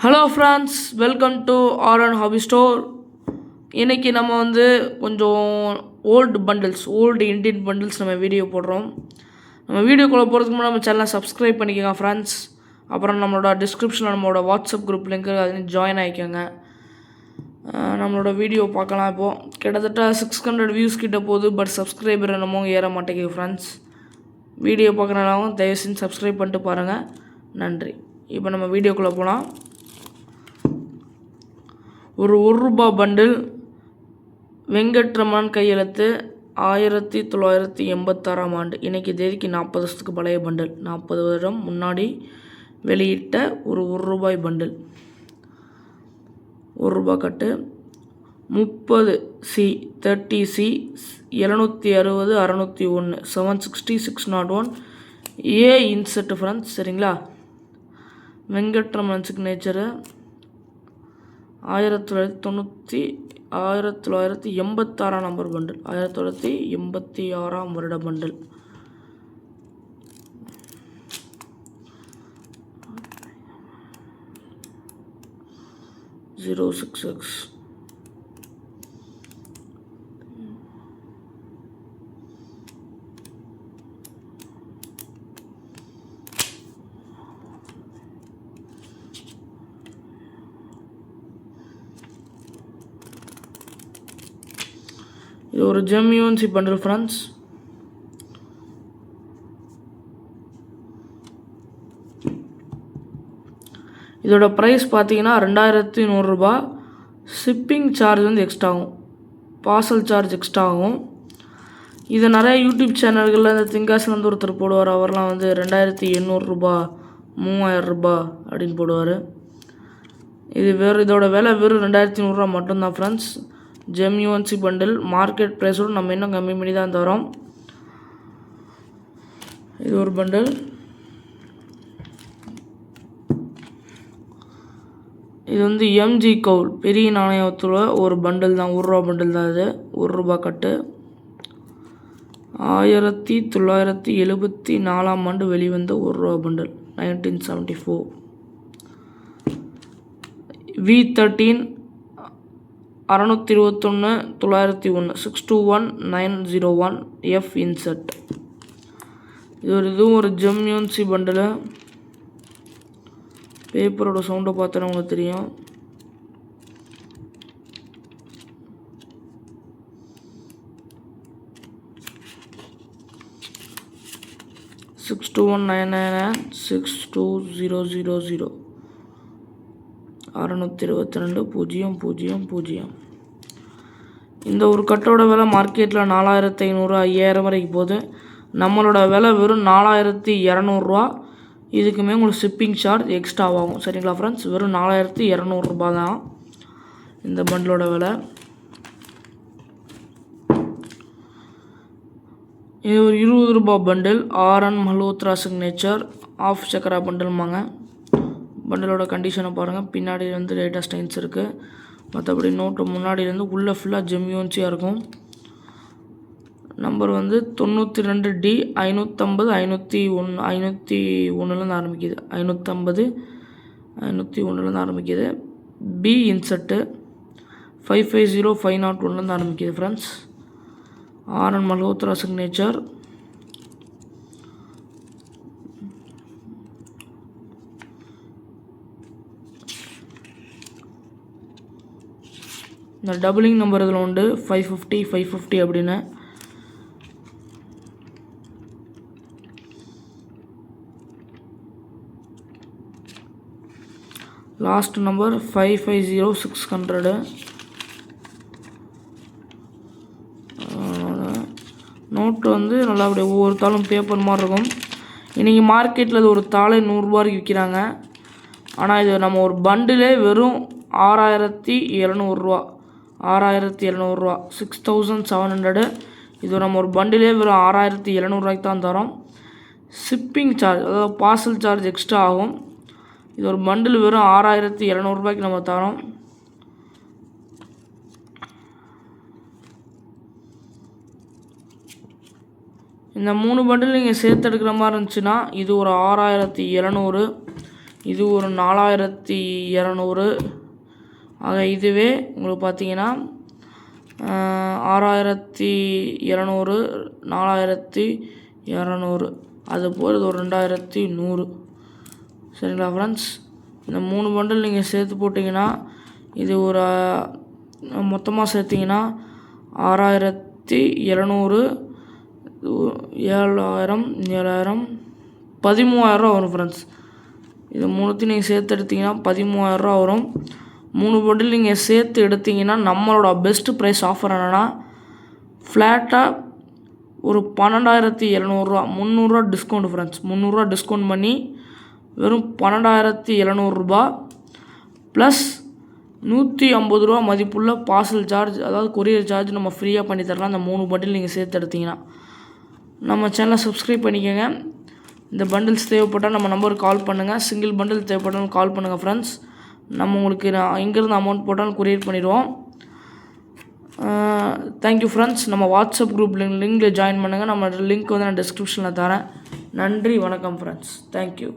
Hello friends, welcome to RN hobby store. இன்றைக்கி நம்ம கொஞ்சம் ஓல்டு இண்டியன் பண்டில்ஸ் நம்ம வீடியோ போடுறோம். நம்ம வீடியோக்குள்ளே போகிறதுக்கு முன்னாடி நம்ம சேனலை சப்ஸ்கிரைப் பண்ணிக்கோங்க ஃப்ரெண்ட்ஸ். அப்புறம் நம்மளோட டிஸ்கிரிப்ஷனில் நம்மளோட வாட்ஸ்அப் குரூப் லிங்க் அது ஜாயின் ஆகிக்கோங்க. நம்மளோட வீடியோ பார்க்கலாம். இப்போது கிட்டத்தட்ட 600 வியூஸ் கிட்ட போகுது. பட் சப்ஸ்கிரைபர் என்னமோ ஏற மாட்டேங்குது ஃப்ரெண்ட்ஸ். வீடியோ பார்க்குறனாலும் தயவு செஞ்சு சப்ஸ்கிரைப் பண்ணிட்டு பாருங்கள். நன்றி. இப்போ நம்ம வீடியோக்குள்ளே போகலாம். ஒரு ரூபா பண்டில், வெங்கட்ரமன் கையெழுத்து, 1986 ஆண்டு. இன்றைக்கி தேதிக்கு 40 வருஷத்துக்கு பழைய பண்டில். 40 வருடம் முன்னாடி வெளியிட்ட ஒரு ரூபாய் பண்டில். ரூபா கட்டு 30C 30C 760 601 760 601 ஏ இன்செர்ட் ஃப்ரெண்ட்ஸ். சரிங்களா? Venkatraman signature 1986 number bundle. 1986 வருட பண்டில். (066) இது ஒரு ஜெம்யூன்சி பண்டில் ஃப்ரெண்ட்ஸ். இதோட ப்ரைஸ் பார்த்தீங்கன்னா 2100 ரூபா. ஷிப்பிங் சார்ஜ் எக்ஸ்ட்ரா ஆகும். பார்சல் சார்ஜ் எக்ஸ்ட்ரா ஆகும். இதை நிறைய யூடியூப் சேனல்களில் இந்த திங்காசில் ஒருத்தர் போடுவார். அவர்லாம் 2800 ரூபா 3000 ரூபா அப்படின்னு போடுவார். இதோட விலை வெறும் 2100 ரூபா மட்டும்தான் ஃப்ரெண்ட்ஸ். ஜெம்யூன்சி பண்டில் மார்க்கெட் ப்ரைஸோடு நம்ம இன்னும் கம்மி பண்ணி தான் தரோம். இது ஒரு பண்டில். இது எம்ஜி கவுல் பெரிய நாணயத்தில் ஒரு பண்டில் தான். ரூபா பண்டில் தான் இது. ரூபா கட்டு 1974 ஆண்டு வெளிவந்த ரூபா பண்டில். 1974. V13 621 901 621901 F insert. இதுவும் ஒரு ஜெம்யூன்சி பண்டில். பேப்பரோட சவுண்டை பார்த்தோன்னா உங்களுக்கு தெரியும். (621999 62000) 622 இந்த ஒரு கட்டோட விலை மார்க்கெட்டில் 4500 5000 வரைக்கும் போகுது. நம்மளோட விலை வெறும் 4200 ரூபா. இதுக்குமே உங்களுக்கு ஷிப்பிங் சார்ஜ் எக்ஸ்ட்ரா ஆகும். சரிங்களா ஃப்ரெண்ட்ஸ்? வெறும் 4200 ரூபா தான் இந்த பண்டிலோட விலை. இது ஒரு 20 ரூபா bundle. RN Malhotra signature of chakra பண்டில்மாங்க. பண்டிலோட கண்டிஷனை பாருங்கள். பின்னாடி லேட்டஸ்ட் ஸ்டைன்ஸ் இருக்குது. மற்றபடி நோட்டு முன்னாடியிலேருந்து உள்ளே ஃபுல்லாக ஜெம்யூன்சியாக இருக்கும். நம்பர் 92D 550 501 ஆரம்பிக்குது. 550 501 ஆரம்பிக்குது. பி இன்செர்ட்டு 550 501 ஆரம்பிக்குது ஃப்ரெண்ட்ஸ். RN Malhotra signature. இந்த டபுளிங் நம்பர் இதில் உண்டு. 550 550 அப்படின்னு. Last number 550 600. நோட்டு நல்லா அப்படியே ஒவ்வொரு தாளும் பேப்பர் மாதிரி இருக்கும். இன்றைக்கி மார்க்கெட்டில் இது ஒரு தாளை 100 ரூபாய்க்கு விற்கிறாங்க. ஆனால் இது நம்ம ஒரு பண்டிலே வெறும் 6700 ரூபா. 6700 ரூபா 6700. இது நம்ம ஒரு பண்டிலே வெறும் 6700 ரூபாய்க்கு தான் தரோம். ஷிப்பிங் சார்ஜ் அதாவது பார்சல் சார்ஜ் எக்ஸ்ட்ரா ஆகும். இது ஒரு பண்டில் வெறும் 6700 ரூபாய்க்கு நம்ம தரோம். இந்த 3 பண்டில் நீங்கள் சேர்த்து எடுக்கிற மாதிரி இருந்துச்சுன்னா இது ஒரு 6700. இது ஒரு 4200. ஆக இதுவே உங்களுக்கு பார்த்தீங்கன்னா 6200, 4200, அது போகிறது ஒரு 2100. சரிங்களா ஃப்ரெண்ட்ஸ்? இந்த 3 பண்டில் நீங்கள் சேர்த்து போட்டிங்கன்னா இது ஒரு மொத்தமாக சேர்த்திங்கன்னா 6700, 7000, 13000 வரும் ஃப்ரெண்ட்ஸ். இது 3த்தையும் நீங்கள் சேர்த்து எடுத்திங்கன்னா 13000 வரும். 3 பண்டில் நீங்கள் சேர்த்து எடுத்திங்கன்னா நம்மளோட பெஸ்ட்டு ப்ரைஸ் ஆஃபர் என்னென்னா ஃப்ளாட்டாக ஒரு 12700, 300 டிஸ்கவுண்ட் ஃப்ரெண்ட்ஸ். 300 டிஸ்கவுண்ட் பண்ணி வெறும் 12700 ப்ளஸ் 150 மதிப்புள்ள பார்சல் சார்ஜ், அதாவது கொரியர் சார்ஜ் நம்ம ஃப்ரீயாக பண்ணி தரலாம். அந்த 3 பண்டில் நீங்கள் சேர்த்து எடுத்திங்கன்னா. நம்ம சேனலை சப்ஸ்கிரைப் பண்ணிக்கோங்க. இந்த பண்டில்ஸ் தேவைப்பட்டால் நம்ம நம்பருக்கு கால் பண்ணுங்கள். சிங்கிள் பண்டில் தேவைப்பட்டாலும் கால் பண்ணுங்கள் ஃப்ரெண்ட்ஸ். நம்ம உங்களுக்கு எங்கேருந்து அமௌண்ட் போட்டாலும் கொரியர் பண்ணிடுவோம். Thank you friends. நம்ம வாட்ஸ்அப் குரூப் லிங்கில் ஜாயின் பண்ணுங்கள். நம்ம லிங்க் வந்து நான் டிஸ்கிரிப்ஷனில் தரேன். நன்றி, வணக்கம் ஃப்ரெண்ட்ஸ். தேங்க்யூ.